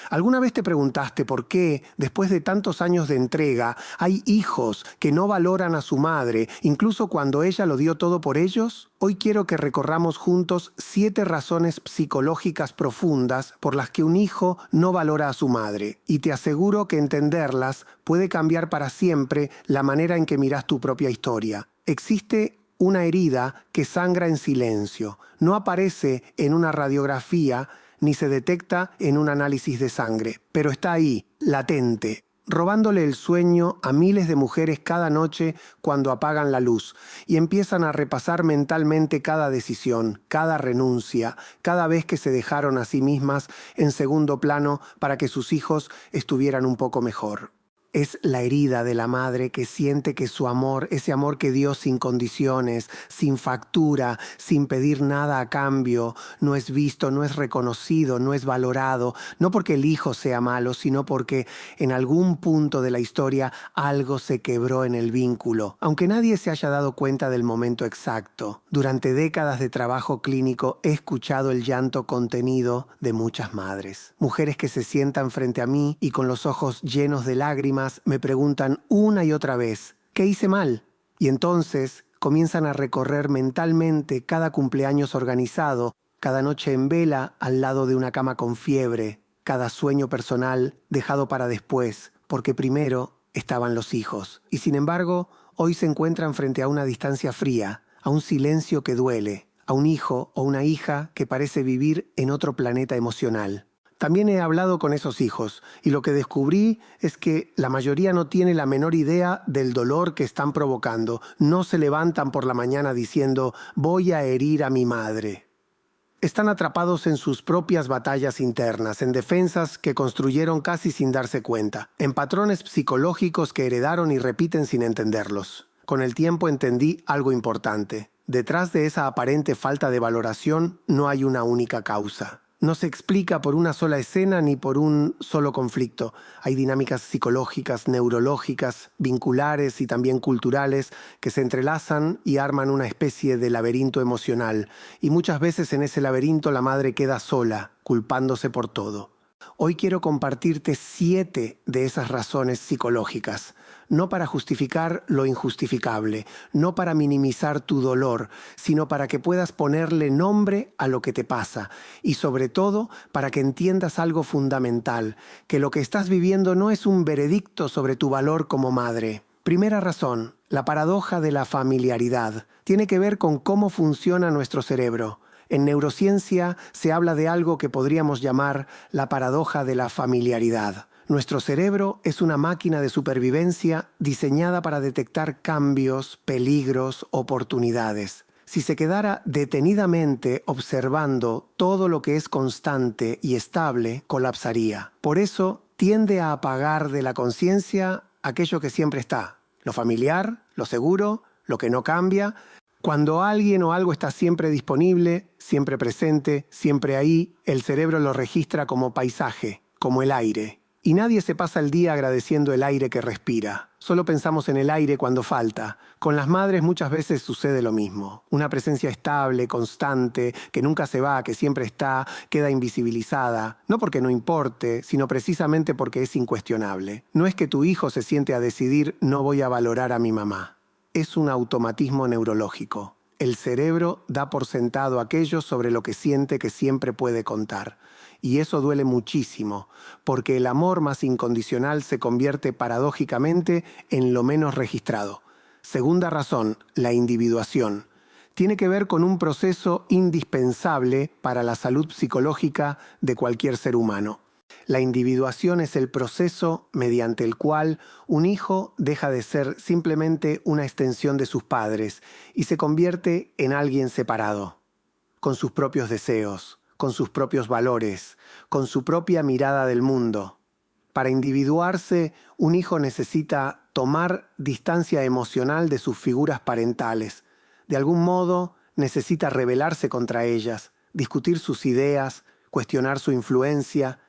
¿Alguna vez te preguntaste por qué, después de tantos años de entrega, hay hijos que no valoran a su madre, incluso cuando ella lo dio todo por ellos? Hoy quiero que recorramos juntos 7 razones psicológicas profundas por las que un hijo no valora a su madre, y te aseguro que entenderlas puede cambiar para siempre la manera en que miras tu propia historia. Existe una herida que sangra en silencio, no aparece en una radiografía ni se detecta en un análisis de sangre, pero está ahí, latente, robándole el sueño a miles de mujeres cada noche cuando apagan la luz y empiezan a repasar mentalmente cada decisión, cada renuncia, cada vez que se dejaron a sí mismas en segundo plano para que sus hijos estuvieran un poco mejor. Es la herida de la madre que siente que su amor, ese amor que dio sin condiciones, sin factura, sin pedir nada a cambio, no es visto, no es reconocido, no es valorado, no porque el hijo sea malo, sino porque en algún punto de la historia algo se quebró en el vínculo, aunque nadie se haya dado cuenta del momento exacto. Durante décadas de trabajo clínico he escuchado el llanto contenido de muchas madres. Mujeres que se sientan frente a mí y con los ojos llenos de lágrimas me preguntan una y otra vez, ¿qué hice mal? Y entonces comienzan a recorrer mentalmente cada cumpleaños organizado, cada noche en vela al lado de una cama con fiebre, cada sueño personal dejado para después, porque primero estaban los hijos. Y sin embargo, hoy se encuentran frente a una distancia fría, a un silencio que duele, a un hijo o una hija que parece vivir en otro planeta emocional. También he hablado con esos hijos y lo que descubrí es que la mayoría no tiene la menor idea del dolor que están provocando. No se levantan por la mañana diciendo «voy a herir a mi madre». Están atrapados en sus propias batallas internas, en defensas que construyeron casi sin darse cuenta, en patrones psicológicos que heredaron y repiten sin entenderlos. Con el tiempo entendí algo importante. Detrás de esa aparente falta de valoración no hay una única causa. No se explica por una sola escena ni por un solo conflicto. Hay dinámicas psicológicas, neurológicas, vinculares y también culturales que se entrelazan y arman una especie de laberinto emocional. Y muchas veces en ese laberinto la madre queda sola, culpándose por todo. Hoy quiero compartirte 7 de esas razones psicológicas. No para justificar lo injustificable, no para minimizar tu dolor, sino para que puedas ponerle nombre a lo que te pasa y sobre todo para que entiendas algo fundamental, que lo que estás viviendo no es un veredicto sobre tu valor como madre. Primera razón, la paradoja de la familiaridad. Tiene que ver con cómo funciona nuestro cerebro. En neurociencia se habla de algo que podríamos llamar la paradoja de la familiaridad. Nuestro cerebro es una máquina de supervivencia diseñada para detectar cambios, peligros, oportunidades. Si se quedara detenidamente observando todo lo que es constante y estable, colapsaría. Por eso tiende a apagar de la conciencia aquello que siempre está. Lo familiar, lo seguro, lo que no cambia. Cuando alguien o algo está siempre disponible, siempre presente, siempre ahí, el cerebro lo registra como paisaje, como el aire. Y nadie se pasa el día agradeciendo el aire que respira. Solo pensamos en el aire cuando falta. Con las madres muchas veces sucede lo mismo. Una presencia estable, constante, que nunca se va, que siempre está, queda invisibilizada. No porque no importe, sino precisamente porque es incuestionable. No es que tu hijo se siente a decidir «no voy a valorar a mi mamá». Es un automatismo neurológico. El cerebro da por sentado aquello sobre lo que siente que siempre puede contar. Y eso duele muchísimo, porque el amor más incondicional se convierte paradójicamente en lo menos registrado. Segunda razón, la individuación. Tiene que ver con un proceso indispensable para la salud psicológica de cualquier ser humano. La individuación es el proceso mediante el cual un hijo deja de ser simplemente una extensión de sus padres y se convierte en alguien separado, con sus propios deseos, con sus propios valores, con su propia mirada del mundo. Para individuarse, un hijo necesita tomar distancia emocional de sus figuras parentales. De algún modo, necesita rebelarse contra ellas, discutir sus ideas, cuestionar su influencia.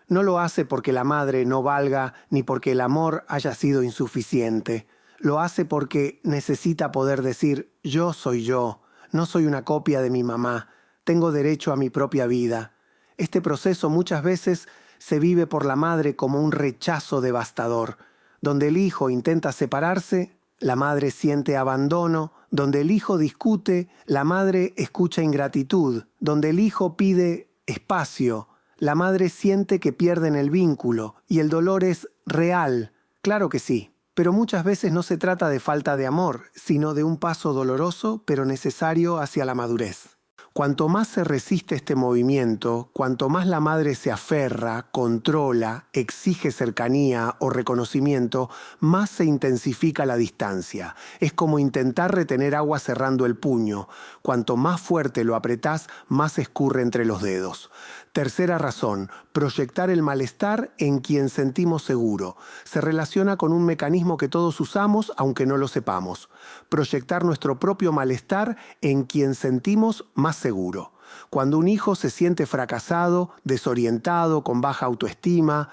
No lo hace porque la madre no valga ni porque el amor haya sido insuficiente. Lo hace porque necesita poder decir, yo soy yo, no soy una copia de mi mamá, tengo derecho a mi propia vida. Este proceso muchas veces se vive por la madre como un rechazo devastador. Donde el hijo intenta separarse, la madre siente abandono. Donde el hijo discute, la madre escucha ingratitud. Donde el hijo pide espacio, la madre siente que pierden el vínculo. Y el dolor es real. Claro que sí. Pero muchas veces no se trata de falta de amor, sino de un paso doloroso pero necesario hacia la madurez. Cuanto más se resiste este movimiento, cuanto más la madre se aferra, controla, exige cercanía o reconocimiento, más se intensifica la distancia. Es como intentar retener agua cerrando el puño. Cuanto más fuerte lo apretás, más escurre entre los dedos. Tercera razón, proyectar el malestar en quien sentimos seguro. Se relaciona con un mecanismo que todos usamos, aunque no lo sepamos. Proyectar nuestro propio malestar en quien sentimos más seguro. Cuando un hijo se siente fracasado, desorientado, con baja autoestima,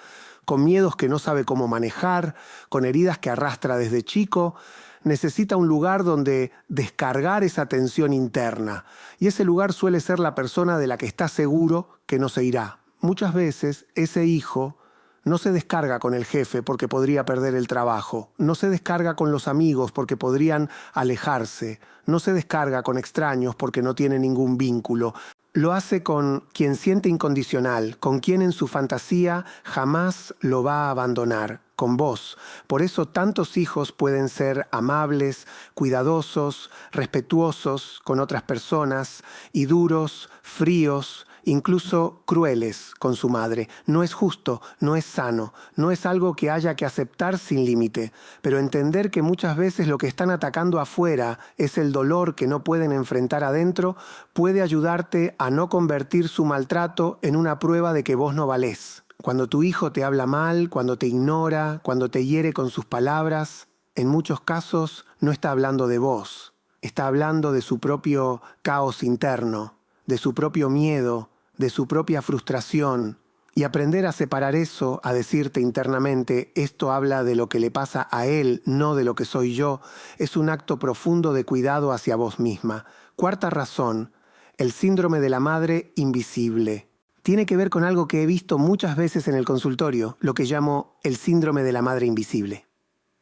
con miedos que no sabe cómo manejar, con heridas que arrastra desde chico, necesita un lugar donde descargar esa tensión interna. Y ese lugar suele ser la persona de la que está seguro que no se irá. Muchas veces ese hijo no se descarga con el jefe porque podría perder el trabajo. No se descarga con los amigos porque podrían alejarse. No se descarga con extraños porque no tiene ningún vínculo. Lo hace con quien siente incondicional, con quien en su fantasía jamás lo va a abandonar, con vos. Por eso tantos hijos pueden ser amables, cuidadosos, respetuosos con otras personas y duros, fríos, incluso crueles con su madre. No es justo, no es sano, no es algo que haya que aceptar sin límite, pero entender que muchas veces lo que están atacando afuera es el dolor que no pueden enfrentar adentro, puede ayudarte a no convertir su maltrato en una prueba de que vos no valés. Cuando tu hijo te habla mal, cuando te ignora, cuando te hiere con sus palabras, en muchos casos no está hablando de vos, está hablando de su propio caos interno, de su propio miedo, de su propia frustración, y aprender a separar eso, a decirte internamente, esto habla de lo que le pasa a él, no de lo que soy yo, es un acto profundo de cuidado hacia vos misma. Cuarta razón, el síndrome de la madre invisible. Tiene que ver con algo que he visto muchas veces en el consultorio, lo que llamo el síndrome de la madre invisible.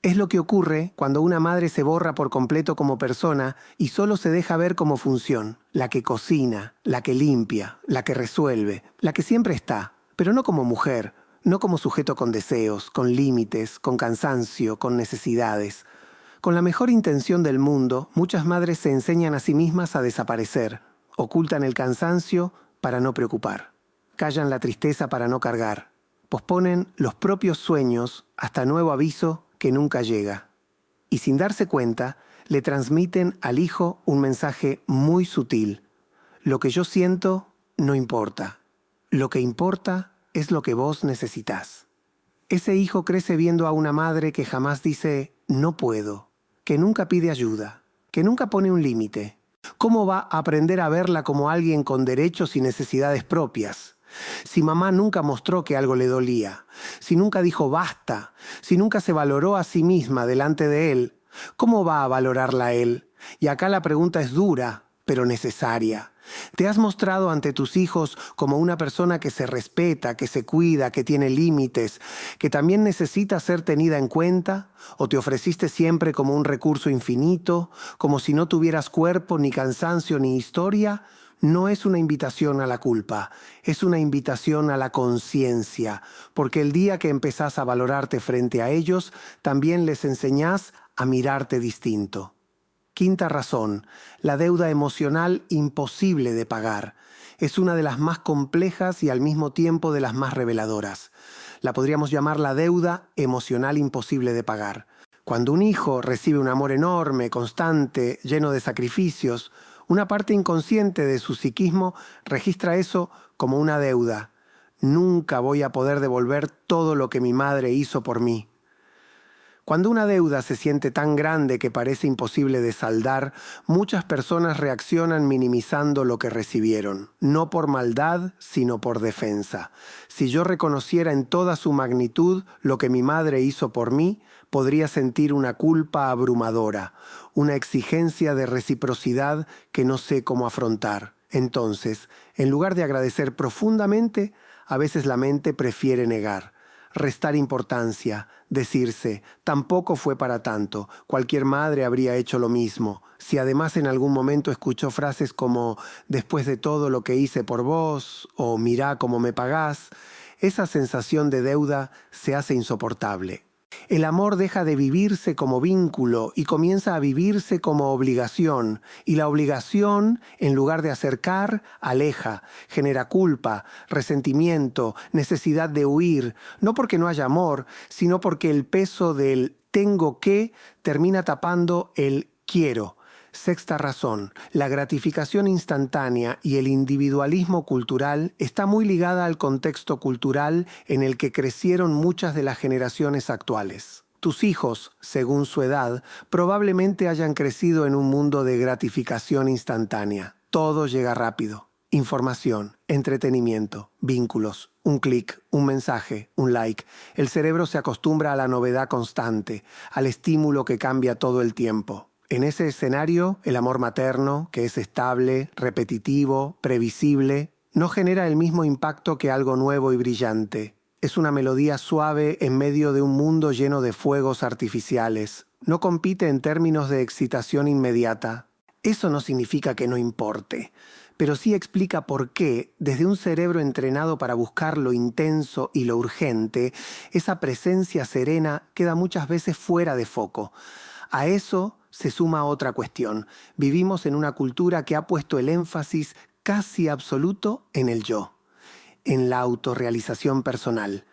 Es lo que ocurre cuando una madre se borra por completo como persona y solo se deja ver como función, la que cocina, la que limpia, la que resuelve, la que siempre está, pero no como mujer, no como sujeto con deseos, con límites, con cansancio, con necesidades. Con la mejor intención del mundo, muchas madres se enseñan a sí mismas a desaparecer, ocultan el cansancio para no preocupar, callan la tristeza para no cargar, posponen los propios sueños hasta nuevo aviso que nunca llega. Y sin darse cuenta, le transmiten al hijo un mensaje muy sutil. Lo que yo siento no importa. Lo que importa es lo que vos necesitás. Ese hijo crece viendo a una madre que jamás dice no puedo, que nunca pide ayuda, que nunca pone un límite. ¿Cómo va a aprender a verla como alguien con derechos y necesidades propias? Si mamá nunca mostró que algo le dolía, si nunca dijo basta, si nunca se valoró a sí misma delante de él, ¿cómo va a valorarla a él? Y acá la pregunta es dura, pero necesaria. ¿Te has mostrado ante tus hijos como una persona que se respeta, que se cuida, que tiene límites, que también necesita ser tenida en cuenta? ¿O te ofreciste siempre como un recurso infinito, como si no tuvieras cuerpo, ni cansancio, ni historia? No es una invitación a la culpa, es una invitación a la conciencia, porque el día que empezás a valorarte frente a ellos, también les enseñás a mirarte distinto. Quinta razón, la deuda emocional imposible de pagar. Es una de las más complejas y al mismo tiempo de las más reveladoras. La podríamos llamar la deuda emocional imposible de pagar. Cuando un hijo recibe un amor enorme, constante, lleno de sacrificios, una parte inconsciente de su psiquismo registra eso como una deuda. Nunca voy a poder devolver todo lo que mi madre hizo por mí. Cuando una deuda se siente tan grande que parece imposible de saldar, muchas personas reaccionan minimizando lo que recibieron, no por maldad, sino por defensa. Si yo reconociera en toda su magnitud lo que mi madre hizo por mí, podría sentir una culpa abrumadora, una exigencia de reciprocidad que no sé cómo afrontar. Entonces, en lugar de agradecer profundamente, A veces la mente prefiere negar, restar importancia, decirse, tampoco fue para tanto, cualquier madre habría hecho lo mismo. Si además en algún momento escuchó frases como, después de todo lo que hice por vos, o mirá cómo me pagás, esa sensación de deuda se hace insoportable. El amor deja de vivirse como vínculo y comienza a vivirse como obligación. Y la obligación, en lugar de acercar, aleja, genera culpa, resentimiento, necesidad de huir, no porque no haya amor, sino porque el peso del tengo que termina tapando el quiero. Sexta razón, la gratificación instantánea y el individualismo cultural está muy ligada al contexto cultural en el que crecieron muchas de las generaciones actuales. Tus hijos, según su edad, probablemente hayan crecido en un mundo de gratificación instantánea. Todo llega rápido. Información, entretenimiento, vínculos, un clic, un mensaje, un like. El cerebro se acostumbra a la novedad constante, al estímulo que cambia todo el tiempo. En ese escenario, el amor materno, que es estable, repetitivo, previsible, no genera el mismo impacto que algo nuevo y brillante. Es una melodía suave en medio de un mundo lleno de fuegos artificiales. No compite en términos de excitación inmediata. Eso no significa que no importe, pero sí explica por qué, desde un cerebro entrenado para buscar lo intenso y lo urgente, esa presencia serena queda muchas veces fuera de foco. A eso se suma otra cuestión. Vivimos en una cultura que ha puesto el énfasis casi absoluto en el yo, en la autorrealización personal,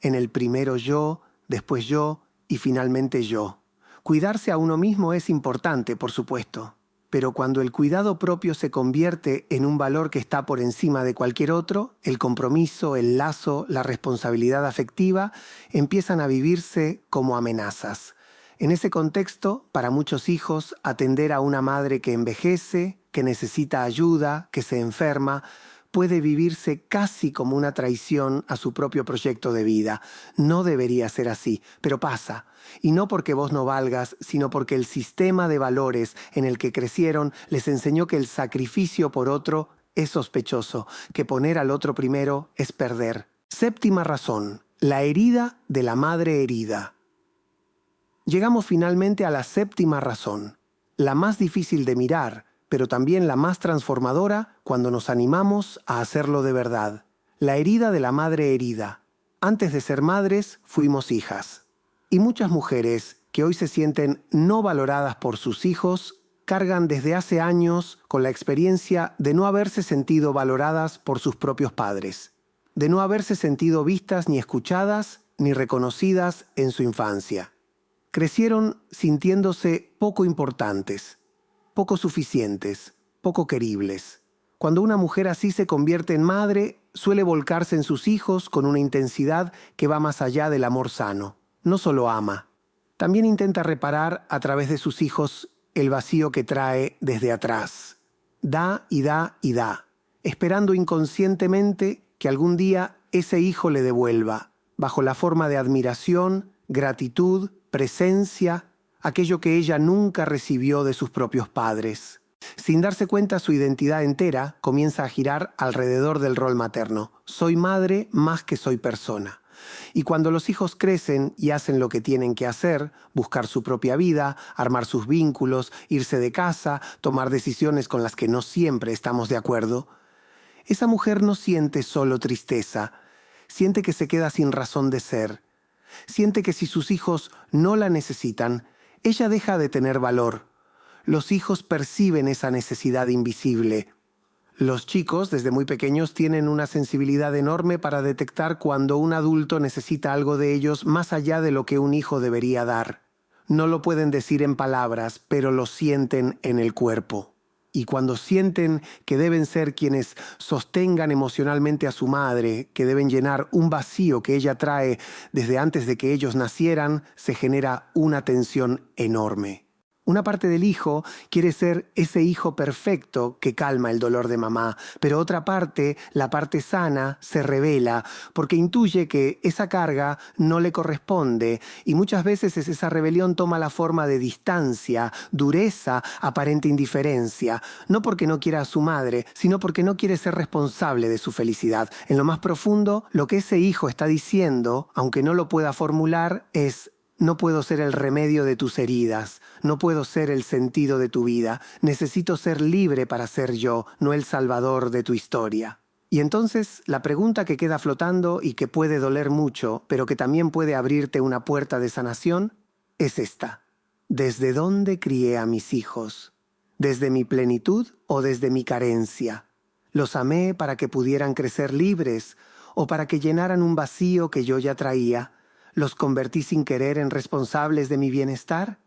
en el primero yo, después yo y finalmente yo. Cuidarse a uno mismo es importante, por supuesto, pero cuando el cuidado propio se convierte en un valor que está por encima de cualquier otro, el compromiso, el lazo, la responsabilidad afectiva empiezan a vivirse como amenazas. En ese contexto, para muchos hijos, atender a una madre que envejece, que necesita ayuda, que se enferma, puede vivirse casi como una traición a su propio proyecto de vida. No debería ser así, pero pasa. Y no porque vos no valgas, sino porque el sistema de valores en el que crecieron les enseñó que el sacrificio por otro es sospechoso, que poner al otro primero es perder. Séptima razón, la herida de la madre herida. Llegamos finalmente a la séptima razón, la más difícil de mirar, pero también la más transformadora cuando nos animamos a hacerlo de verdad. La herida de la madre herida. Antes de ser madres, fuimos hijas. Y muchas mujeres que hoy se sienten no valoradas por sus hijos, cargan desde hace años con la experiencia de no haberse sentido valoradas por sus propios padres, de no haberse sentido vistas ni escuchadas ni reconocidas en su infancia. Crecieron sintiéndose poco importantes, poco suficientes, poco queribles. Cuando una mujer así se convierte en madre, suele volcarse en sus hijos con una intensidad que va más allá del amor sano. No solo ama, también intenta reparar a través de sus hijos el vacío que trae desde atrás. Da y da y da, esperando inconscientemente que algún día ese hijo le devuelva, bajo la forma de admiración, gratitud, presencia, aquello que ella nunca recibió de sus propios padres. Sin darse cuenta, su identidad entera comienza a girar alrededor del rol materno. Soy madre más que soy persona. Y cuando los hijos crecen y hacen lo que tienen que hacer, buscar su propia vida, armar sus vínculos, irse de casa, tomar decisiones con las que no siempre estamos de acuerdo, esa mujer no siente solo tristeza, siente que se queda sin razón de ser. Siente que si sus hijos no la necesitan, ella deja de tener valor. Los hijos perciben esa necesidad invisible. Los chicos, desde muy pequeños, tienen una sensibilidad enorme para detectar cuando un adulto necesita algo de ellos más allá de lo que un hijo debería dar. No lo pueden decir en palabras, pero lo sienten en el cuerpo. Y cuando sienten que deben ser quienes sostengan emocionalmente a su madre, que deben llenar un vacío que ella trae desde antes de que ellos nacieran, se genera una tensión enorme. Una parte del hijo quiere ser ese hijo perfecto que calma el dolor de mamá, pero otra parte, la parte sana, se rebela porque intuye que esa carga no le corresponde y muchas veces esa rebelión toma la forma de distancia, dureza, aparente indiferencia, no porque no quiera a su madre, sino porque no quiere ser responsable de su felicidad. En lo más profundo, lo que ese hijo está diciendo, aunque no lo pueda formular, es: no puedo ser el remedio de tus heridas, no puedo ser el sentido de tu vida, necesito ser libre para ser yo, no el salvador de tu historia. Y entonces la pregunta que queda flotando y que puede doler mucho, pero que también puede abrirte una puerta de sanación, es esta: ¿desde dónde crié a mis hijos? ¿Desde mi plenitud o desde mi carencia? ¿Los amé para que pudieran crecer libres o para que llenaran un vacío que yo ya traía? ¿Los convertí sin querer en responsables de mi bienestar?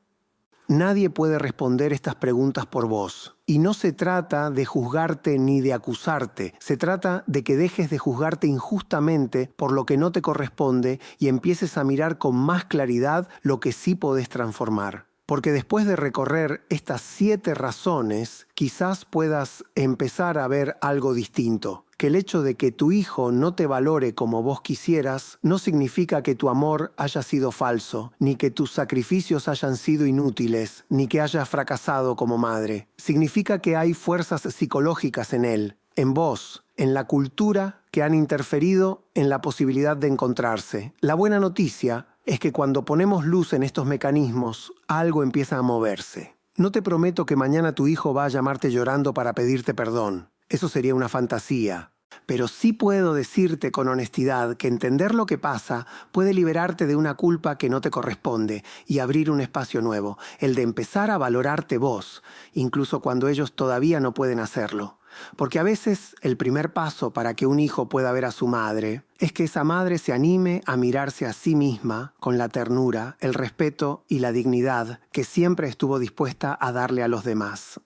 Nadie puede responder estas preguntas por vos. Y no se trata de juzgarte ni de acusarte. Se trata de que dejes de juzgarte injustamente por lo que no te corresponde y empieces a mirar con más claridad lo que sí podés transformar. Porque después de recorrer estas 7 razones, quizás puedas empezar a ver algo distinto. Que el hecho de que tu hijo no te valore como vos quisieras no significa que tu amor haya sido falso, ni que tus sacrificios hayan sido inútiles, ni que hayas fracasado como madre. Significa que hay fuerzas psicológicas en él, en vos, en la cultura, que han interferido en la posibilidad de encontrarse. La buena noticia es que cuando ponemos luz en estos mecanismos, algo empieza a moverse. No te prometo que mañana tu hijo va a llamarte llorando para pedirte perdón. Eso sería una fantasía. Pero sí puedo decirte con honestidad que entender lo que pasa puede liberarte de una culpa que no te corresponde y abrir un espacio nuevo, el de empezar a valorarte vos, incluso cuando ellos todavía no pueden hacerlo. Porque a veces el primer paso para que un hijo pueda ver a su madre es que esa madre se anime a mirarse a sí misma con la ternura, el respeto y la dignidad que siempre estuvo dispuesta a darle a los demás.